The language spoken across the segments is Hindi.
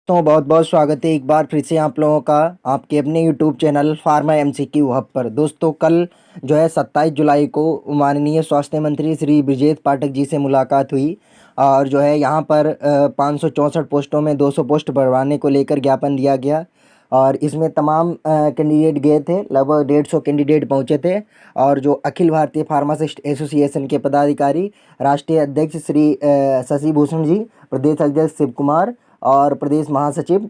तो बहुत बहुत स्वागत है एक बार फिर से आप लोगों का आपके अपने YouTube channel pharma MCQ hub पर। दोस्तों कल जो है 27 जुलाई को माननीय स्वास्थ्य मंत्री श्री ब्रजेश पाठक जी से मुलाकात हुई और जो है यहाँ पर 564 पोस्टों में 200 पोस्ट बढ़वाने को लेकर ज्ञापन दिया गया। और इसमें तमाम कैंडिडेट गए थे, लगभग 150 कैंडिडेट पहुँचे थे। और जो अखिल भारतीय फार्मासिस्ट एसोसिएशन के पदाधिकारी, राष्ट्रीय अध्यक्ष श्री शशि भूषण जी, प्रदेश अध्यक्ष शिव कुमार और प्रदेश महासचिव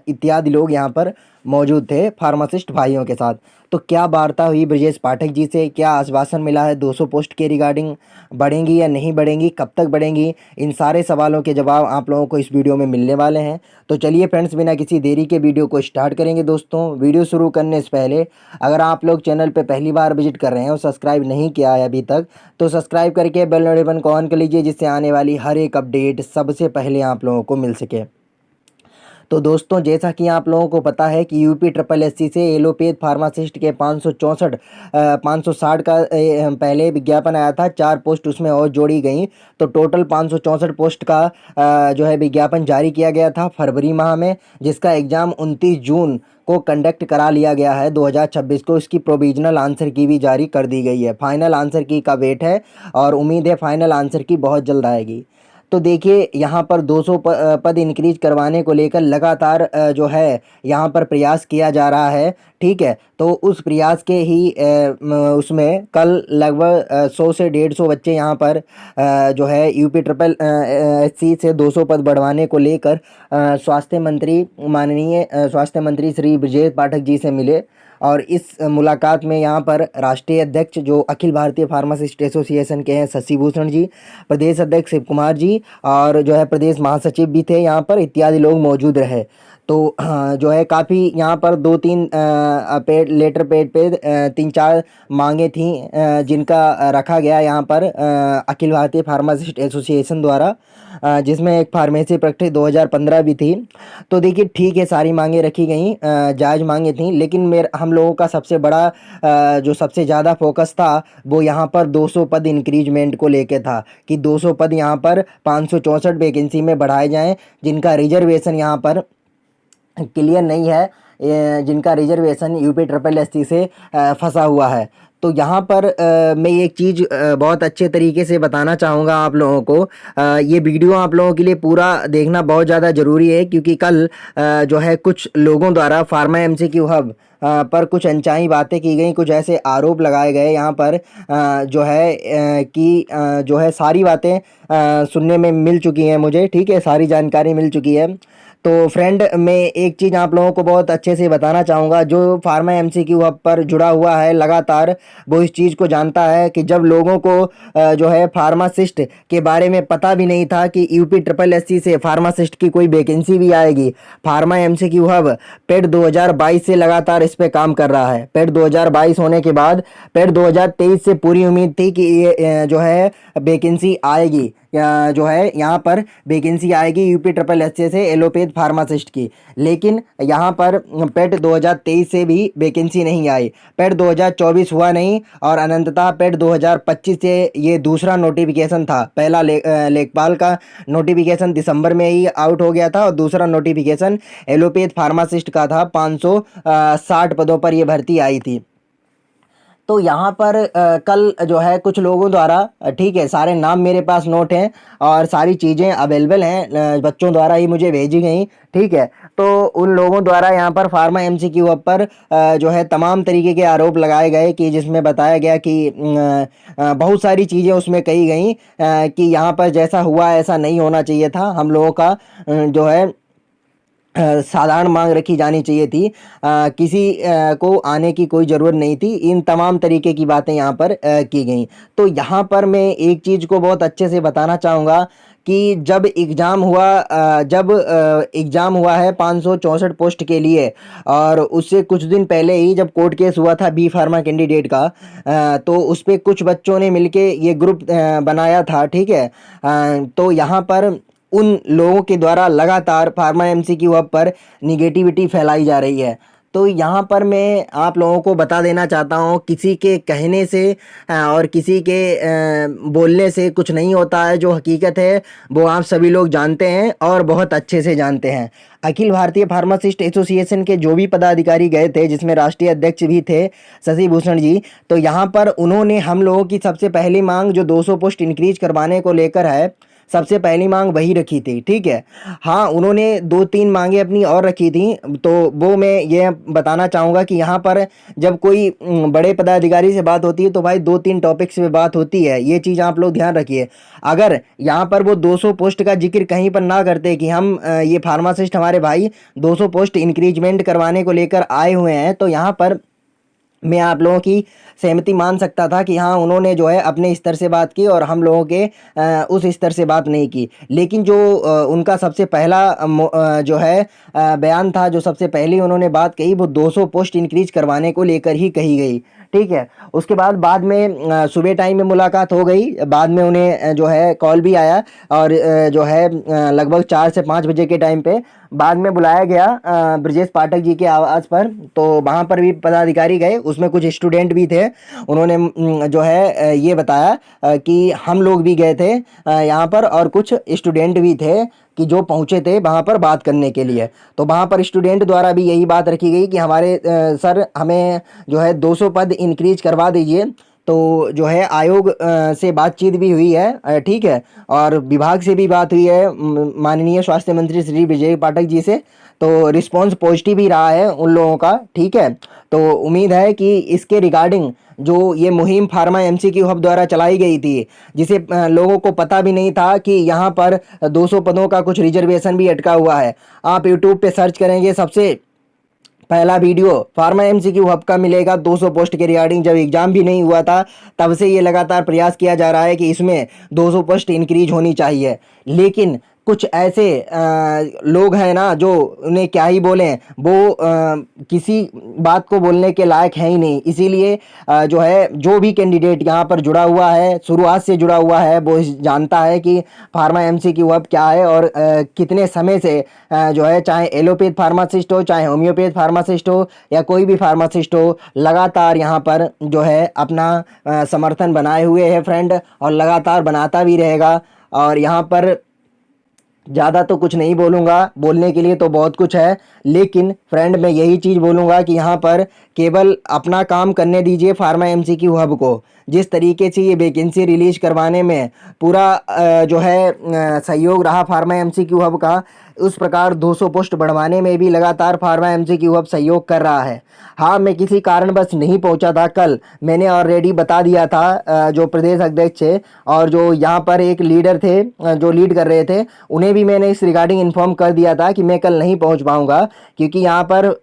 इत्यादि लोग यहाँ पर मौजूद थे फार्मासिस्ट भाइयों के साथ। तो क्या वार्ता हुई ब्रजेश पाठक जी से, क्या आश्वासन मिला है 200 पोस्ट के रिगार्डिंग, बढ़ेंगी या नहीं बढ़ेंगी, कब तक बढ़ेंगी, इन सारे सवालों के जवाब आप लोगों को इस वीडियो में मिलने वाले हैं। तो चलिए फ्रेंड्स, बिना किसी देरी के वीडियो को स्टार्ट करेंगे। दोस्तों वीडियो शुरू करने से पहले अगर आप लोग चैनल पर पहली बार विजिट कर रहे हैं और सब्सक्राइब नहीं किया है अभी तक, तो सब्सक्राइब करके बेल नोटिफिकेशन को ऑन कर लीजिए, जिससे आने वाली हर एक अपडेट सबसे पहले आप लोगों को मिल सके। तो दोस्तों जैसा कि आप लोगों को पता है कि यूपी ट्रिपल एससी से एलोपैथ फार्मासिस्ट के 560 का पहले विज्ञापन आया था, 4 पोस्ट उसमें और जोड़ी गई। तो टोटल 564 पोस्ट का जो है विज्ञापन जारी किया गया था फरवरी माह में, जिसका एग्ज़ाम 29 जून को कंडक्ट करा लिया गया है 2026 को। इसकी प्रोविजनल आंसर की भी जारी कर दी गई है। फाइनल आंसर की का वेट है और उम्मीद है फाइनल आंसर की बहुत जल्द आएगी। तो देखिए यहाँ पर 200 पद इंक्रीज करवाने को लेकर लगातार जो है यहाँ पर प्रयास किया जा रहा है, ठीक है। तो उस प्रयास के ही उसमें कल लगभग 100 से 150 बच्चे यहाँ पर जो है यूपी ट्रिपल एससी से 200 पद बढ़वाने को लेकर माननीय स्वास्थ्य मंत्री श्री ब्रजेश पाठक जी से मिले। और इस मुलाकात में यहाँ पर राष्ट्रीय अध्यक्ष जो अखिल भारतीय फार्मासिस्ट एसोसिएशन के हैं शशि भूषण जी, प्रदेश अध्यक्ष शिव कुमार जी और जो है प्रदेश महासचिव भी थे यहाँ पर, इत्यादि लोग मौजूद रहे। तो जो है काफ़ी यहाँ पर 2-3 लेटर पैड पे 3-4 मांगे थी जिनका रखा गया यहाँ पर अखिल भारतीय फार्मासिस्ट एसोसिएशन द्वारा, जिसमें एक फार्मेसी प्रैक्टिस 2015 भी थी। तो देखिए ठीक है, सारी मांगे रखी गई, जायज़ मांगे थी, लेकिन हम लोगों का सबसे बड़ा जो सबसे ज़्यादा फोकस था वो यहाँ पर 200 पद इंक्रीजमेंट को लेके था कि 200 पद यहाँ पर 564 वैकेंसी में बढ़ाए जाएं, जिनका रिजर्वेशन यहाँ पर क्लियर नहीं है, जिनका रिजर्वेशन यूपी ट्रिपल एससी से फंसा हुआ है। तो यहाँ पर मैं एक चीज़ बहुत अच्छे तरीके से बताना चाहूँगा आप लोगों को। ये वीडियो आप लोगों के लिए पूरा देखना बहुत ज़्यादा ज़रूरी है, क्योंकि कल जो है कुछ लोगों द्वारा फार्मा एमसीक्यू हब पर कुछ अनचाही बातें की गई, कुछ ऐसे आरोप लगाए गए यहाँ पर जो है कि जो है सारी बातें सुनने में मिल चुकी हैं मुझे, ठीक है, सारी जानकारी मिल चुकी है। तो फ्रेंड मैं एक चीज़ आप लोगों को बहुत अच्छे से बताना चाहूँगा, जो फार्मा एमसीक्यू हब पर जुड़ा हुआ है लगातार, वो इस चीज़ को जानता है कि जब लोगों को जो है फार्मासिस्ट के बारे में पता भी नहीं था कि यूपी ट्रिपल एससी से फार्मासिस्ट की कोई वैकेंसी भी आएगी, फार्मा एमसीक्यू हब पेड 2022 से लगातार इस पे काम कर रहा है। पेड 2022 होने के बाद पेड 2023 से पूरी उम्मीद थी कि ये जो है वैकेंसी आएगी, जो है यहाँ पर वैकेंसी आएगी यूपी ट्रिपल एससी से एलोपैथ फार्मासिस्ट की। लेकिन यहाँ पर पेड 2023 से भी वैकेंसी नहीं आई, पेड 2024 हुआ नहीं, और अनंततः पेड 2025 से ये दूसरा नोटिफिकेशन था। पहला लेखपाल का नोटिफिकेशन दिसंबर में ही आउट हो गया था और दूसरा नोटिफिकेशन एलोपैथ फार्मासिस्ट का था, 560 पदों पर ये भर्ती आई थी। तो यहाँ पर कल जो है कुछ लोगों द्वारा, ठीक है, सारे नाम मेरे पास नोट हैं और सारी चीज़ें अवेलेबल हैं, बच्चों द्वारा ही मुझे भेजी गई, ठीक है। तो उन लोगों द्वारा यहाँ पर फार्मा एमसीक्यू हब पर जो है तमाम तरीके के आरोप लगाए गए कि जिसमें बताया गया कि बहुत सारी चीज़ें उसमें कही गई कि यहाँ पर जैसा हुआ ऐसा नहीं होना चाहिए था। हम लोगों का जो है साधारण मांग रखी जानी चाहिए थी, किसी को आने की कोई ज़रूरत नहीं थी। इन तमाम तरीके की बातें यहाँ पर की गई। तो यहाँ पर मैं एक चीज़ को बहुत अच्छे से बताना चाहूँगा कि जब एग्ज़ाम हुआ है 564 पोस्ट के लिए, और उससे कुछ दिन पहले ही जब कोर्ट केस हुआ था बी फार्मा कैंडिडेट का, तो उस पर कुछ बच्चों ने मिलके ये ग्रुप बनाया था, ठीक है। तो यहाँ पर उन लोगों के द्वारा लगातार फार्मा एमसीक्यू हब पर निगेटिविटी फैलाई जा रही है। तो यहाँ पर मैं आप लोगों को बता देना चाहता हूँ, किसी के कहने से और किसी के बोलने से कुछ नहीं होता है। जो हकीकत है वो आप सभी लोग जानते हैं और बहुत अच्छे से जानते हैं। अखिल भारतीय फार्मासिस्ट एसोसिएशन के जो भी पदाधिकारी गए थे, जिसमें राष्ट्रीय अध्यक्ष भी थे शशि भूषण जी, तो यहाँ पर उन्होंने हम लोगों की सबसे पहली मांग जो 200 पोस्ट इंक्रीज करवाने को लेकर है, सबसे पहली मांग वही रखी थी। ठीक है, हाँ, उन्होंने 2-3 मांगे अपनी और रखी थी, तो वो मैं ये बताना चाहूँगा कि यहाँ पर जब कोई बड़े पदाधिकारी से बात होती है तो भाई 2-3 टॉपिक्स पे बात होती है, ये चीज़ आप लोग ध्यान रखिए। अगर यहाँ पर वो 200 पोस्ट का जिक्र कहीं पर ना करते कि हम ये फार्मासिस्ट हमारे भाई 200 पोस्ट इंक्रीजमेंट करवाने को लेकर आए हुए हैं, तो यहाँ पर मैं आप लोगों की सहमति मान सकता था कि हाँ, उन्होंने जो है अपने स्तर से बात की और हम लोगों के उस स्तर से बात नहीं की। लेकिन जो उनका सबसे पहला जो है बयान था, जो सबसे पहली उन्होंने बात कही, वो 200 पोस्ट इंक्रीज करवाने को लेकर ही कही गई। ठीक है, उसके बाद में सुबह टाइम में मुलाकात हो गई, बाद में उन्हें जो है कॉल भी आया और जो है लगभग 4 से 5 बजे के टाइम पे बाद में बुलाया गया ब्रजेश पाठक जी के आवास पर। तो वहाँ पर भी पदाधिकारी गए, उसमें कुछ स्टूडेंट भी थे। उन्होंने जो है ये बताया कि हम लोग भी गए थे यहाँ पर और कुछ स्टूडेंट भी थे कि जो पहुँचे थे वहाँ पर बात करने के लिए। तो वहाँ पर स्टूडेंट द्वारा भी यही बात रखी गई कि हमारे सर हमें जो है 200 पद इंक्रीज करवा दीजिए। तो जो है आयोग से बातचीत भी हुई है, ठीक है, और विभाग से भी बात हुई है माननीय स्वास्थ्य मंत्री श्री विजय पाठक जी से। तो रिस्पांस पॉजिटिव ही रहा है उन लोगों का। ठीक है, तो उम्मीद है कि इसके रिगार्डिंग जो ये मुहिम फार्मा एमसीक्यू हब द्वारा चलाई गई थी, जिसे लोगों को पता भी नहीं था कि यहाँ पर 200 पदों का कुछ रिजर्वेशन भी अटका हुआ है। आप यूट्यूब पे सर्च करेंगे, सबसे पहला वीडियो फार्मा एमसीक्यू हब का मिलेगा 200 पोस्ट के रिगार्डिंग। जब एग्जाम भी नहीं हुआ था तब से ये लगातार प्रयास किया जा रहा है कि इसमें 200 पोस्ट इंक्रीज होनी चाहिए। लेकिन कुछ ऐसे लोग हैं ना, जो उन्हें क्या ही बोलें, वो किसी बात को बोलने के लायक है ही नहीं। इसीलिए जो है जो भी कैंडिडेट यहाँ पर जुड़ा हुआ है, शुरुआत से जुड़ा हुआ है, वो जानता है कि फार्मा एमसीक्यू हब क्या है और कितने समय से जो है, चाहे एलोपैथ फार्मासिस्ट हो, चाहे होम्योपैथ फार्मासिस्ट हो या कोई भी फार्मासिस्ट हो, लगातार यहाँ पर जो है अपना समर्थन बनाए हुए है फ्रेंड, और लगातार बनाता भी रहेगा। और यहाँ पर ज़्यादा तो कुछ नहीं बोलूँगा, बोलने के लिए तो बहुत कुछ है, लेकिन फ्रेंड मैं यही चीज़ बोलूँगा कि यहाँ पर केवल अपना काम करने दीजिए फार्मा एमसीक्यू हब को। जिस तरीके से ये वैकेंसी रिलीज करवाने में पूरा जो है सहयोग रहा फार्मा एमसीक्यू हब का, उस प्रकार 200 पोस्ट बढ़वाने में भी लगातार फार्मा एमसीक्यू हब सहयोग कर रहा है। हाँ, मैं किसी कारणवश नहीं पहुंचा था कल, मैंने ऑलरेडी बता दिया था जो प्रदेश अध्यक्ष थे और जो यहाँ पर एक लीडर थे जो लीड कर रहे थे, उन्हें भी मैंने इस रिगार्डिंग इन्फॉर्म कर दिया था कि मैं कल नहीं पहुँच पाऊँगा, क्योंकि यहाँ पर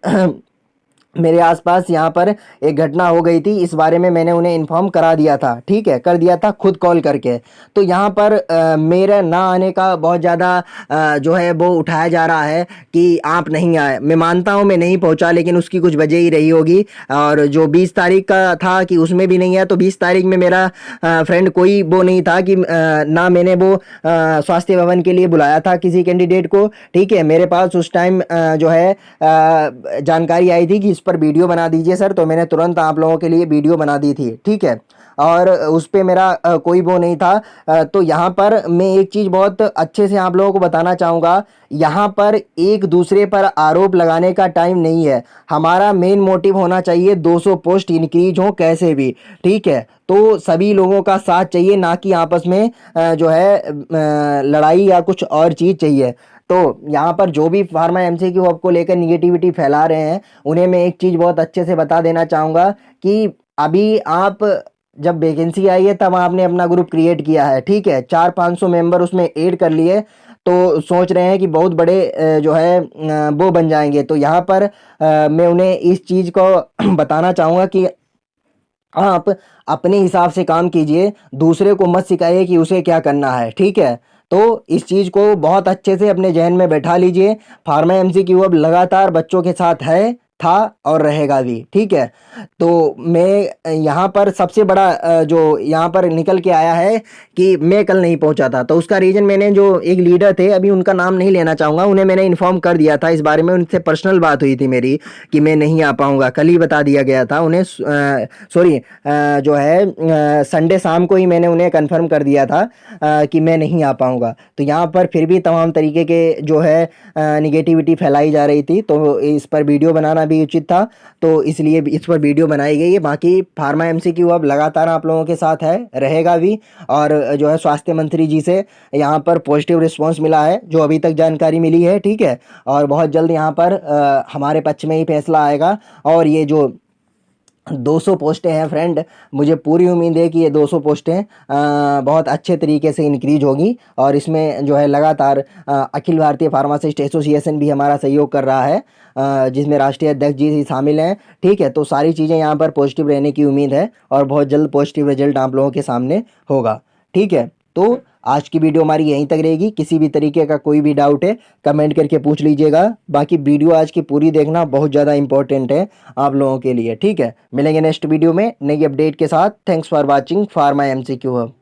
मेरे आसपास यहाँ पर एक घटना हो गई थी। इस बारे में मैंने उन्हें इन्फॉर्म करा दिया था, ठीक है, कर दिया था खुद कॉल करके। तो यहाँ पर मेरा ना आने का बहुत ज़्यादा जो है वो उठाया जा रहा है कि आप नहीं आए। मैं मानता हूँ मैं नहीं पहुँचा, लेकिन उसकी कुछ वजह ही रही होगी। और जो 20 तारीख का था कि उसमें भी नहीं है, तो 20 तारीख में मेरा फ्रेंड कोई वो नहीं था कि ना मैंने वो स्वास्थ्य भवन के लिए बुलाया था किसी कैंडिडेट को। ठीक है, मेरे पास उस टाइम जो है जानकारी आई थी कि इस पर वीडियो बना दीजिए सर, तो मैंने तुरंत आप लोगों के लिए वीडियो बना दी थी। ठीक है, और उस पे मेरा कोई वो नहीं था। तो यहाँ पर मैं एक चीज़ बहुत अच्छे से आप लोगों को बताना चाहूँगा, यहाँ पर एक दूसरे पर आरोप लगाने का टाइम नहीं है। हमारा मेन मोटिव होना चाहिए 200 पोस्ट इंक्रीज हो कैसे भी। ठीक है, तो सभी लोगों का साथ चाहिए, ना कि आपस में जो है लड़ाई या कुछ और चीज़ चाहिए। तो यहाँ पर जो भी फार्मा एमसीक्यू हब को लेकर निगेटिविटी फैला रहे हैं, उन्हें मैं एक चीज़ बहुत अच्छे से बता देना चाहूँगा कि अभी आप जब वैकेंसी आई है तब आपने अपना ग्रुप क्रिएट किया है। ठीक है, 400-500 मेंबर उसमें ऐड कर लिए, तो सोच रहे हैं कि बहुत बड़े जो है वो बन जाएंगे। तो यहाँ पर मैं उन्हें इस चीज़ को बताना चाहूँगा कि आप अपने हिसाब से काम कीजिए, दूसरे को मत सिखाइए कि उसे क्या करना है। ठीक है, तो इस चीज़ को बहुत अच्छे से अपने जहन में बैठा लीजिए। फार्मा एमसीक्यू अब लगातार बच्चों के साथ है, था और रहेगा भी, ठीक है। तो मैं यहाँ पर सबसे बड़ा जो यहाँ पर निकल के आया है कि मैं कल नहीं पहुँचा था, तो उसका रीज़न मैंने जो एक लीडर थे, अभी उनका नाम नहीं लेना चाहूँगा, उन्हें मैंने इन्फॉर्म कर दिया था इस बारे में, उनसे पर्सनल बात हुई थी मेरी कि मैं नहीं आ पाऊँगा, कल ही बता दिया गया था उन्हें। सॉरी, जो है संडे शाम को ही मैंने उन्हें कन्फर्म कर दिया था कि मैं नहीं आ पाऊँगा। तो यहाँ पर फिर भी तमाम तरीके के जो है निगेटिविटी फैलाई जा रही थी, तो इस पर वीडियो बनाना भी उचित था, तो इसलिए इस पर वीडियो बनाई गई है। बाकी फार्मा एमसीक्यू अब लगातार आप लोगों के साथ है, रहेगा भी। और जो है स्वास्थ्य मंत्री जी से यहाँ पर पॉजिटिव रिस्पांस मिला है, जो अभी तक जानकारी मिली है, ठीक है। और बहुत जल्द यहाँ पर हमारे पक्ष में ही फैसला आएगा। और ये जो 200 पोस्टें हैं फ्रेंड, मुझे पूरी उम्मीद है कि ये 200 पोस्टें बहुत अच्छे तरीके से इंक्रीज होगी। और इसमें जो है लगातार अखिल भारतीय फार्मासिस्ट एसोसिएशन भी हमारा सहयोग कर रहा है, जिसमें राष्ट्रीय अध्यक्ष जी शामिल हैं, ठीक है। तो सारी चीज़ें यहाँ पर पॉजिटिव रहने की उम्मीद है और बहुत जल्द पॉजिटिव रिजल्ट आप लोगों के सामने होगा, ठीक है। तो आज की वीडियो हमारी यहीं तक रहेगी। किसी भी तरीके का कोई भी डाउट है कमेंट करके पूछ लीजिएगा। बाकी वीडियो आज की पूरी देखना बहुत ज़्यादा इंपॉर्टेंट है आप लोगों के लिए, ठीक है। मिलेंगे नेक्स्ट वीडियो में नई अपडेट के साथ। Thanks for watching pharma MCQ hub.